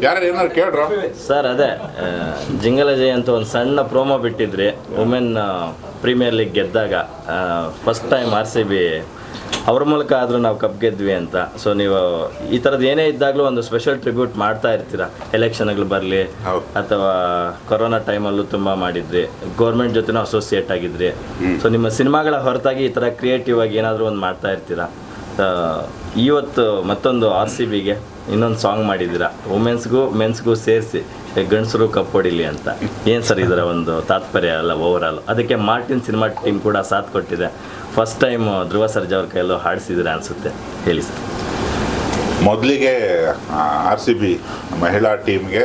ಯಾರು ಏನಾರು ಕೇಳ್ರ ಸರ್? ಅದೇ ಜಿಂಗಲ ಜೈ ಅಂತ ಒಂದು ಸಣ್ಣ ಪ್ರೋಮೋ ಬಿಟ್ಟಿದ್ರಿ ವುಮೆನ್ ಪ್ರೀಮಿಯರ್ ಲೀಗ್ ಗೆದ್ದಾಗ, ಫಸ್ಟ್ ಟೈಮ್ RCB ಅವ್ರ ಮೂಲಕ ಆದರೂ ನಾವು ಕಪ್ ಗೆದ್ವಿ ಅಂತ. ಸೊ ನೀವು ಈ ಥರದ್ದು ಏನೇ ಇದ್ದಾಗಲೂ ಒಂದು ಸ್ಪೆಷಲ್ ಟ್ರಿಬ್ಯೂಟ್ ಮಾಡ್ತಾ ಇರ್ತೀರಾ, ಎಲೆಕ್ಷನ್ಗಳು ಬರಲಿ ಅಥವಾ ಕೊರೋನಾ ಟೈಮಲ್ಲೂ ತುಂಬ ಮಾಡಿದ್ರಿ, ಗೌರ್ಮೆಂಟ್ ಜೊತೆನೂ ಅಸೋಸಿಯೇಟ್ ಆಗಿದ್ರಿ. ಸೊ ನಿಮ್ಮ ಸಿನಿಮಾಗಳ ಹೊರತಾಗಿ ಈ ಥರ ಕ್ರಿಯೇಟಿವ್ ಆಗಿ ಏನಾದರೂ ಒಂದು ಮಾಡ್ತಾ ಇರ್ತೀರಾ. ಇವತ್ತು ಮತ್ತೊಂದು RCBಗೆ ಇನ್ನೊಂದು ಸಾಂಗ್ ಮಾಡಿದ್ದೀರಾ, ವುಮೆನ್ಸ್ಗೂ ಮೆನ್ಸ್ಗೂ ಸೇರಿಸಿ ಗಂಡಸರು ಕಪ್ ಹೊಡಿಲಿ ಅಂತ. ಏನು ಸರ್ ಇದರ ಒಂದು ತಾತ್ಪರ್ಯ ಅಲ್ಲ ಓವರಾಲ್? ಅದಕ್ಕೆ ಮಾರ್ಟಿನ್ ಸಿನಿಮಾ ಟೀಮ್ ಕೂಡ ಸಾಥ್ ಕೊಟ್ಟಿದೆ. ಫಸ್ಟ್ ಟೈಮ್ ಧ್ರುವ ಸರ್ಜಾ ಅವ್ರ ಕೈಯಲ್ಲೂ ಹಾಡಿಸಿದ್ರೆ ಅನಿಸುತ್ತೆ, ಹೇಳಿ ಸರ್. ಮೊದಲಿಗೆ RCB ಮಹಿಳಾ ಟೀಮ್ಗೆ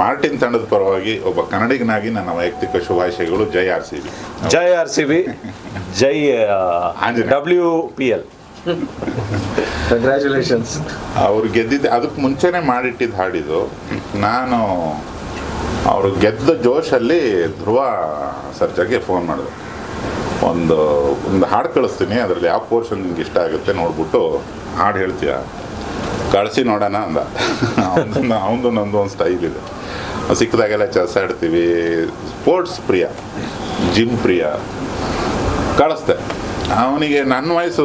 ಮಾರ್ಟಿನ್ ತಂಡದ ಪರವಾಗಿ ಒಬ್ಬ ಕನ್ನಡಿಗನಾಗಿ ನನ್ನ ವೈಯಕ್ತಿಕ ಶುಭಾಶಯಗಳು. ಜೈ RCB, ಜೈ RCB, ಜೈ WPL. ಕಂಗ್ರ್ಯಾಚುಲೇಷನ್ಸ್. ಅವ್ರು ಗೆದ್ದಿದ್ದು ಅದಕ್ಕೆ ಮುಂಚೆನೇ ಮಾಡಿಟ್ಟಿದ್ದು ಹಾಡಿದ್ದು. ನಾನು ಅವರು ಗೆದ್ದ ಜೋಶಲ್ಲಿ ಧ್ರುವ ಸರ್ಜಾಗೆ ಫೋನ್ ಮಾಡಿದೆ, ಒಂದು ಹಾಡು ಕಳಿಸ್ತೀನಿ, ಅದರಲ್ಲಿ ಯಾವ ಪೋರ್ಷನ್ ನಿಮ್ಗೆ ಇಷ್ಟ ಆಗುತ್ತೆ ನೋಡ್ಬಿಟ್ಟು ಹಾಡು ಹೇಳ್ತೀಯ, ಕಳಿಸಿ ನೋಡೋಣ ಅಂದ. ಅವನದು ನಂದು ಒಂದು ಸ್ಟೈಲ್ ಇದೆ, ಸಿಕ್ಕದಾಗೆಲ್ಲ ಚೆಸ್ ಆಡ್ತೀವಿ, ಸ್ಪೋರ್ಟ್ಸ್ ಪ್ರಿಯ, ಜಿಮ್ ಪ್ರಿಯ. ಕಳಿಸ್ದೆ ಅವನಿಗೆ. ನನ್ನ ವಯಸ್ಸು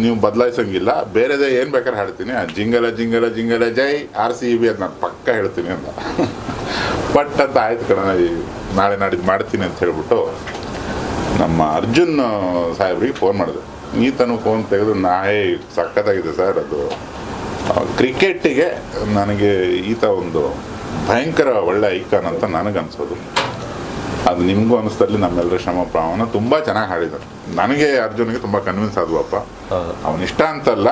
ನೀವು ಬದಲಾಯಿಸೋಂಗಿಲ್ಲ, ಬೇರೆದೇ ಏನು ಬೇಕಾದ್ರೆ ಹಾಡ್ತೀನಿ, ಜಿಂಗಲ ಜಿಂಗಲ ಜಿಂಗಲ ಜೈ RCB ಅಂತ ನಾನು ಪಕ್ಕ ಹೇಳ್ತೀನಿ ಅಂತ. ಬಟ್ ಅಂತ ಆಯ್ತು ಕಣ, ನಾಳೆ ನಾಡಿದ್ದು ಮಾಡ್ತೀನಿ ಅಂತ ಹೇಳ್ಬಿಟ್ಟು ನಮ್ಮ ಅರ್ಜುನ್ ಸಾಹೇಬ್ರಿಗೆ ಫೋನ್ ಮಾಡಿದೆ. ಈತನು ಫೋನ್ ತೆಗೆದು ಸಖತ್ತಾಗಿದೆ ಸರ್, ಅದು ಕ್ರಿಕೆಟಿಗೆ ನನಗೆ ಈತ ಒಂದು ಭಯಂಕರ ಒಳ್ಳೆ ಐಕಾನ್ ಅಂತ ನನಗನ್ಸೋದು. ಅದು ನಿಮಗೂ ಅನ್ನಿಸ್ತಲ್ಲಿ ನಮ್ಮೆಲ್ಲರ ಶ್ರಮ ಪ್ರಮಾಣ ತುಂಬ ಚೆನ್ನಾಗಿ ಹಾಡಿದ್ದಾರೆ. ನನಗೆ ಅರ್ಜುನಿಗೆ ತುಂಬ ಕನ್ವಿನ್ಸ್ ಆದ್ವಪ್ಪ. ಅವನಿಷ್ಟ ಅಂತಲ್ಲ,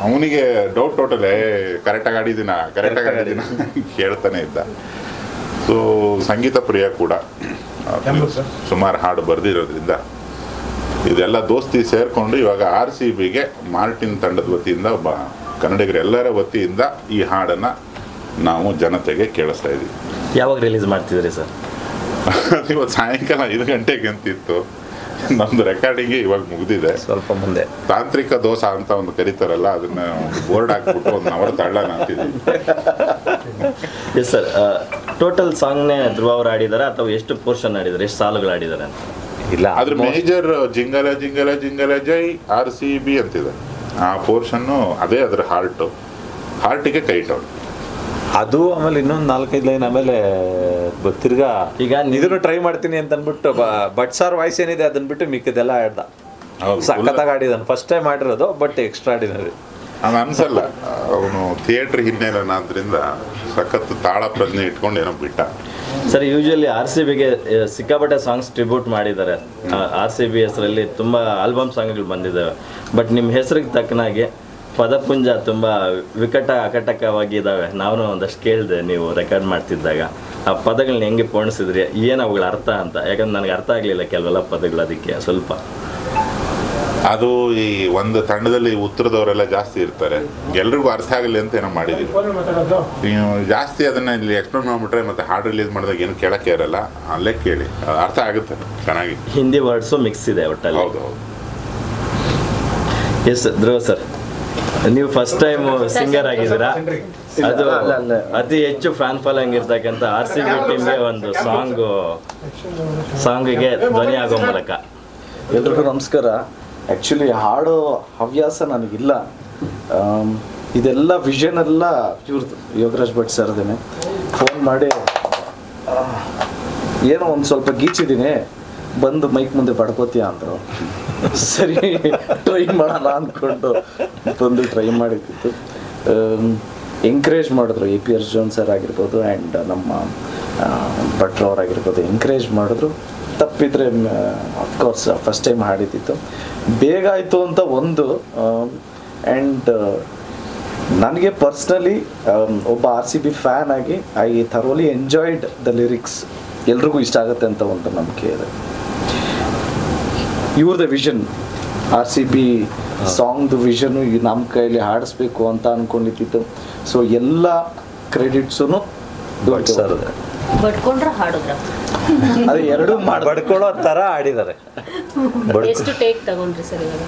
ಅವನಿಗೆ ಡೌಟ್ ಟೋಟಲ್ ಕರೆಕ್ಟಾಗಿ ಆಡಿದ್ದೀನ ಹೇಳ್ತಾನೆ ಇದ್ದ. ಸೊ ಸಂಗೀತ ಪ್ರಿಯ ಕೂಡ ಸುಮಾರು ಹಾಡು ಬರೆದಿರೋದ್ರಿಂದ ಇದೆಲ್ಲ ದೋಸ್ತಿ ಸೇರಿಕೊಂಡು ಇವಾಗ RCBಗೆ ಮಾರ್ಟಿನ್ ತಂಡದ ವತಿಯಿಂದ ಒಬ್ಬ ಕನ್ನಡಿಗರೆಲ್ಲರ ವತಿಯಿಂದ ಈ ಹಾಡನ್ನು ನಾವು ಜನತೆಗೆ ಕೇಳಿಸ್ತಾ ಇದ್ದೀವಿ. ಯಾವಾಗ ರಿಲೀಸ್ ಮಾಡ್ತಿದ್ರಿ ಸರ್? ಇವತ್ತು ಸಾಯಂಕಾಲ 5 ಗಂಟೆಗೆ ಅಂತಿತ್ತು. ನಮ್ದು ರೆಕಾರ್ಡಿಂಗ್ ಇವಾಗ ಮುಗಿದಿದೆ. ಸ್ವಲ್ಪ ಮುಂದೆ ತಾಂತ್ರಿಕ ದೋಷ ಅಂತ ಒಂದು ಕರೀತಾರಲ್ಲ, ಅದನ್ನ ಬೋರ್ಡ್ ಹಾಕ್ಬಿಟ್ಟು 1 ಅವರ್ ತಳ್ಳೋಣ ಅಂತಿದ್ವಿ. ಎಸ್ ಸರ್, ಟೋಟಲ್ ಸಾಂಗ್ನೇ ಧ್ರುವ ಅವರು ಆಡಿದಾರೆ ಅಥವಾ ಎಷ್ಟು ಪೋರ್ಷನ್ ಆಡಿದ್ದಾರೆ, ಎಷ್ಟು ಸಾಲುಗಳು ಆಡಿದ್ದಾರೆ ಅಂತ? ಇಲ್ಲ, ಅದ್ರ ಮೇಜರ್ ಜಿಂಗಲ ಜಿಂಗಲ ಜಿಂಗಲ ಜೈ RCB ಅಂತಿದೆ. ಆ ಪೋರ್ಷನ್ನು ಅದೇ ಅದ್ರ ಹಾರ್ಟಿಗೆ ಕೈಟ್ ಅವ್ರು ಅದು. ಆಮೇಲೆ ಇನ್ನೊಂದು 4-5 ಲೈನ್ ಆಮೇಲೆ ತಿರ್ಗಾ ಈಗ ಇದನ್ನು ಟ್ರೈ ಮಾಡ್ತೀನಿ ಅಂತ ಅಂದ್ಬಿಟ್ಟು ಬಟ್ ಸರ್ ವಾಯ್ಸ್ ಏನಿದೆ ಅದನ್ನ ಬಿಟ್ಟು ಮಿಕ್ಕಿದೆಲ್ಲ ಆಡ್ದ. ಸಖತ್ತಾಗಿ ಆಡಿದಾನೆ, ಫಸ್ಟ್ ಟೈಮ್ ಆಡಿರೋದು, ಬಟ್ ಎಕ್ಸ್ಟ್ರಾಡಿನರಿ. ಅದು ಅನ್ಸಲ್ಲ, ಅವನು ಥಿಯೇಟ್ರ್ ಹಿನ್ನೆಲೆನಾದ್ರಿಂದ ಸಖತ್ ತಾಳ ಪ್ರಜ್ಞೆ ಇಟ್ಕೊಂಡು ಏನೋ ಬಿಟ್ಟ. ಸರ್, ಯೂಶಲಿ RCBಗೆ ಸಿಕ್ಕಾಪಟ್ಟೆ ಸಾಂಗ್ಸ್ ಟ್ರಿಬ್ಯೂಟ್ ಮಾಡಿದ್ದಾರೆ. RCB ಹೆಸರಲ್ಲಿ ತುಂಬ ಆಲ್ಬಮ್ ಸಾಂಗ್ಗಳು ಬಂದಿದ್ದಾವೆ. ಬಟ್ ನಿಮ್ಮ ಹೆಸರಿಗೆ ತಕ್ಕನಾಗಿ ಪದಪುಂಜ ತುಂಬ ಅಕಟಕವಾಗಿದ್ದಾವೆ. ನಾನು ಒಂದಷ್ಟು ಕೇಳಿದೆ ನೀವು ರೆಕಾರ್ಡ್ ಮಾಡ್ತಿದ್ದಾಗ. ಆ ಪದಗಳನ್ನ ಹೆಂಗೆ ಪೋಣಿಸಿದ್ರಿ, ಏನು ಅವುಗಳ ಅರ್ಥ ಅಂತ? ಯಾಕಂದ್ರೆ ನನಗೆ ಅರ್ಥ ಆಗಲಿಲ್ಲ ಕೆಲವೆಲ್ಲ ಪದಗಳು, ಅದಕ್ಕೆ ಸ್ವಲ್ಪ. ಅದು ಈ ಒಂದು ತಂಡದಲ್ಲಿ ಉತ್ತರದವರೆಲ್ಲ ಜಾಸ್ತಿ ಇರ್ತಾರೆ, ಎಲ್ರಿಗೂ ಅರ್ಥ ಆಗಲಿ ಅಂತ ಏನೋ ಮಾಡಿದ್ದೀವಿ. ನೀವು ಜಾಸ್ತಿ ಅದನ್ನು ಇಲ್ಲಿ ಎಕ್ಸ್ಪ್ಲೇನ್ ಮಾಡಿಬಿಟ್ರೆ ಮತ್ತೆ ಹಾಡು ರಿಲೀಸ್ ಮಾಡಿದಾಗ ಏನು ಕೇಳೋಕ್ಕೆ ಇರಲ್ಲ, ಅಲ್ಲೇ ಕೇಳಿ, ಅರ್ಥ ಆಗುತ್ತೆ ಚೆನ್ನಾಗಿ. ಹಿಂದಿ ವರ್ಡ್ಸು ಮಿಕ್ಸ್ ಇದೆ ಒಟ್ಟಲ್ಲಿ. ಹೌದು ಹೌದು. ಎಸ್ ಧ್ರುವ ಸರ್, ನೀವು ಫಸ್ಟ್ ಟೈಮ್ ಸಿಂಗರ್ ಆಗಿದ್ದೀರಾ. ಅದು ಅತಿ ಹೆಚ್ಚು ಫ್ಯಾನ್ ಫಾಲೋಯಿಂಗ್ ಇರ್ತಕ್ಕಂಥ RCB ಟೀಮ್ಗೆ ಒಂದು ಸಾಂಗಿಗೆ ಧ್ವನಿ ಆಗೋ ಮೂಲಕ. ಎಲ್ರಿಗೂ ನಮಸ್ಕಾರ. ಆ್ಯಕ್ಚುಲಿ ಹಾಡೋ ಹವ್ಯಾಸ ನನಗಿಲ್ಲ. ಇದೆಲ್ಲ ವಿಷನ್ ಎಲ್ಲ ಇವ್ರದ್ದು, ಯೋಗರಾಜ್ ಭಟ್ ಸರ್ದೇನೆ. ಫೋನ್ ಮಾಡಿ ಏನೋ ಒಂದು ಸ್ವಲ್ಪ ಗೀಚಿದ್ದೀನಿ, ಬಂದು ಮೈಕ್ ಮುಂದೆ ಪಡ್ಕೋತೀಯ ಅಂದರು. ಸರಿ ಟ್ರೈ ಮಾಡೋಣ ಅಂದ್ಕೊಂಡು ಬಂದು ಟ್ರೈ ಮಾಡಿದ್ದಿತ್ತು. ಎಂಕರೇಜ್ ಮಾಡಿದ್ರು, APR ಜೋನ್ ಸರ್ ಆಗಿರ್ಬೋದು ಆ್ಯಂಡ್ ನಮ್ಮ ಭಟ್ರವರಾಗಿರ್ಬೋದು, ಎಂಕರೇಜ್ ಮಾಡಿದ್ರು. ತಪ್ಪಿದ್ರೆ ಅಫ್ಕೋರ್ಸ್ ಫಸ್ಟ್ ಟೈಮ್ ಹಾಡಿದ್ದಿತ್ತು, ಬೇಗ ಆಯಿತು ಅಂತ ಒಂದು. ಆ್ಯಂಡ್ ನನಗೆ ಪರ್ಸ್ನಲಿ ಒಬ್ಬ RCB ಫ್ಯಾನ್ ಆಗಿ I thoroughly enjoyed the lyrics. ಎಲ್ರಿಗೂ ಇಷ್ಟ ಆಗುತ್ತೆ ಅಂತ ಒಂದು ನಂಬಿಕೆ ಇದೆ. ಇವ್ರದ್ದು ವಿಷನ್, RCB ಸಾಂಗ್ದು ವಿಷನು ನಮ್ಮ ಕೈಯಲ್ಲಿ ಹಾಡಿಸ್ಬೇಕು ಅಂತ ಅಂದ್ಕೊಂಡಿದ್ದು. ಸೊ ಎಲ್ಲ ಕ್ರೆಡಿಟ್ಸು ಸರ್ ಬಡ್ಕೊಂಡ್ರೆ ಹಾಡಿದ್ರ ಅದು ಎರಡೂ ಬಡ್ಕೊಳ್ಳೋ ಥರ ಆಡಿದ್ದಾರೆ. ಎಷ್ಟು ಟೇಕ್ ತಗೊಂಡ್ರಿ ಸರ್ ಇವಾಗ?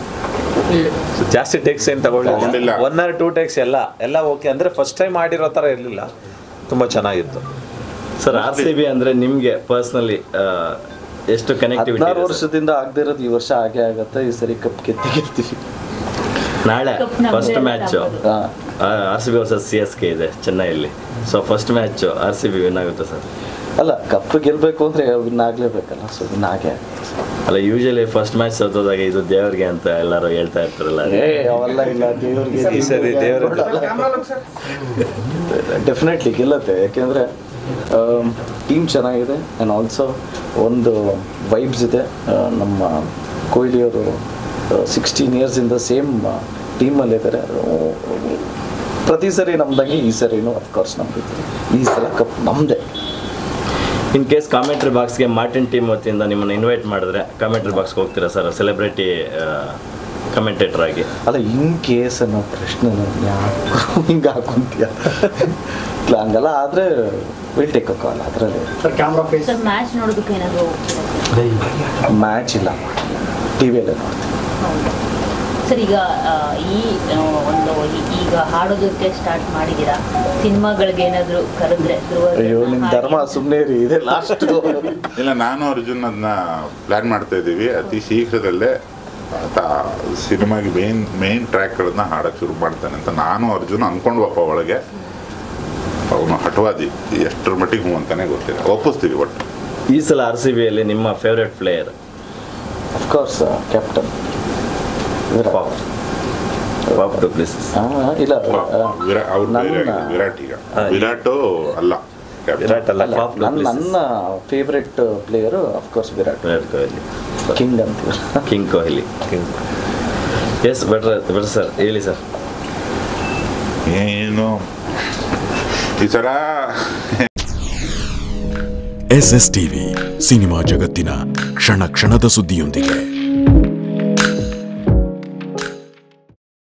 ಜಾಸ್ತಿ ಟೇಕ್ಸ್ ಏನು ತಗೊಂಡಿಲ್ಲ. ತಗೊಳ್ಳಿಲ್ಲ, 1 or 2 ಟೇಕ್ಸ್ ಎಲ್ಲ ಓಕೆ. ಅಂದರೆ ಫಸ್ಟ್ ಟೈಮ್ ಮಾಡಿರೋ ಥರ ಇರಲಿಲ್ಲ, ತುಂಬ ಚೆನ್ನಾಗಿತ್ತು. ಸರ್ RCB ಅಂದರೆ ನಿಮಗೆ ಪರ್ಸ್ನಲಿ ಎಷ್ಟು ಕನೆಕ್ಟಿವಿಟಿ? 16 ವರ್ಷದಿಂದ ಆಗದೆ ಇರೋದು ಈ ವರ್ಷ ಆಗೇ ಆಗತ್ತೆ. ಈ ಸರಿ ಕಪ್ ಗೆಲ್ತೀವಿ. ನಾಳೆ first match RCB versus CSK ಇದೆ ಚೆನ್ನೈಯಲ್ಲಿ. So first match RCB win ಆಗುತ್ತೆ ಸರ್? ಅಲ್ಲ, ಕಪ್ ಗೆಲ್ಲಬೇಕು ಅಂದರೆ ವಿನ್ ಆಗಲೇಬೇಕಲ್ಲ. ಸೊ ವಿನ್ ಆಗೇ ಅಲ್ಲ, ಯೂಶಲಿ ಫಸ್ಟ್ ಮ್ಯಾಚ್ ಸೋತೋದಾಗ ಇದು ದೇವ್ರಿಗೆ ಅಂತ ಎಲ್ಲರೂ ಹೇಳ್ತಾ ಇರ್ತಾರಲ್ಲ. ಅವೆಲ್ಲ ಇಲ್ಲ, ದೇವ್ರಿಗೆ ಈ ಸರಿ ದೇವ್ರಿಗೆ ಡೆಫಿನೆಟ್ಲಿ ಗೆಲ್ಲತ್ತೆ. ಯಾಕೆಂದರೆ ಟೀಮ್ ಚೆನ್ನಾಗಿದೆ ಆ್ಯಂಡ್ ಆಲ್ಸೋ ಒಂದು ವೈಬ್ಸ್ ಇದೆ. ನಮ್ಮ ಕೊಹ್ಲಿಯವರು 16 ಇಯರ್ಸಿಂದ ಸೇಮ್ ಟೀಮಲ್ಲಿದ್ದಾರೆ. ಪ್ರತಿ ಸರಿ ನಮ್ದಂಗೆ ಈ ಸರಿನೂ ಅಫ್ಕೋರ್ಸ್ ನಮ್ಮದು. ಈ ಸಲ ಕಪ್ ನಮ್ಮದೇ. ಇನ್ ಕೇಸ್ ಕಾಮೆಂಟ್ರಿ ಬಾಕ್ಸ್ಗೆ ಮಾರ್ಟಿನ್ ಟೀಮ್ ವತಿಯಿಂದ ನಿಮ್ಮನ್ನು ಇನ್ವೈಟ್ ಮಾಡಿದ್ರೆ ಕಾಮೆಂಟ್ರಿ ಬಾಕ್ಸ್ಗೆ ಹೋಗ್ತೀರಾ ಸರ್, ಸೆಲೆಬ್ರಿಟಿ ಕಮೆಂಟೇಟರ್ ಆಗಿ? ಅಲ್ಲ, ಇನ್ ಕೇಸ್ ಅನ್ನೋ ಪ್ರಶ್ನೆ ಯಾಕೆ ಹಿಂಗೆ ಹಾಕೊಂತೀಯ? ಹಂಗಲ್ಲ, ಆದರೆ ವಿಲ್ ಟೇಕ್ ಅ ಕಾಲ್. ಅದರಲ್ಲಿ ಸರ್ ಮ್ಯಾಚ್ ನೋಡೋದಕ್ಕೆ ಏನಾದರೂ ಮ್ಯಾಚ್ ಇಲ್ಲ, ಟಿವಿಯಲ್ಲೇ ನೋಡ್ತೀವಿ. ಸರ್ ಈಗ ಈಗ ಹಾಡೋದಕ್ಕೆ ಸ್ಟಾರ್ಟ್ ಮಾಡಿದ್ದೀರಾ, ಸಿನಿಮಾಗಳಿಗೆ ಏನಾದರೂ ಕರೆದ್ರೆ? ಅಯ್ಯೋ, ನಿಮ್ಮ ಧರ್ಮ ಸುಮ್ಮನೆ ರೀ, ಇದೆ ಲಾಸ್ಟ್. ಇಲ್ಲ, ನಾನು ಅರ್ಜುನ್ ಅದನ್ನ ಪ್ಲ್ಯಾನ್ ಮಾಡ್ತಾ ಇದ್ದೀವಿ. ಅತಿ ಶೀಘ್ರದಲ್ಲೇ ಸಿನಿಮಾಗೆ ಮೇನ್ ಟ್ರ್ಯಾಕ್ಗಳನ್ನ ಹಾಡೋಕ್ಕೆ ಶುರು ಮಾಡ್ತಾನೆ ಅಂತ ನಾನು ಅರ್ಜುನ್ ಅಂದ್ಕೊಂಡ್ವಪ್ಪ. ಒಳಗೆ ಅವನು ಹಠವಾದಿ, ಎಷ್ಟರ ಮಟ್ಟಿಗೆ ಹ್ಞೂ ಅಂತಾನೆ ಗೊತ್ತಿಲ್ಲ. ಒಪ್ಪಿಸ್ತೀವಿ ಒಟ್ಟು. ಈ ಸಲ RCBಯಲ್ಲಿ ನಿಮ್ಮ favourite player? Of course captain Faf du Plessis. ಇಲ್ಲ, ವಿರಾಟ್. ಈಗ ವಿರಾಟು ಅಲ್ಲ, ವಿರಾಟ್ ಅಲ್ಲ, ನನ್ನ favourite player of course Virat Kohli. King ಅಂತೀವಿ. King Kohli. Yes, better sir, ಹೇಳಿ ಸರ್. ಏನು ಈ ಸಲ SS TV ಸಿನಿಮಾ ಜಗತ್ತಿನ ಕ್ಷಣ ಕ್ಷಣದ ಸುದ್ದಿಯೊಂದಿಗೆ.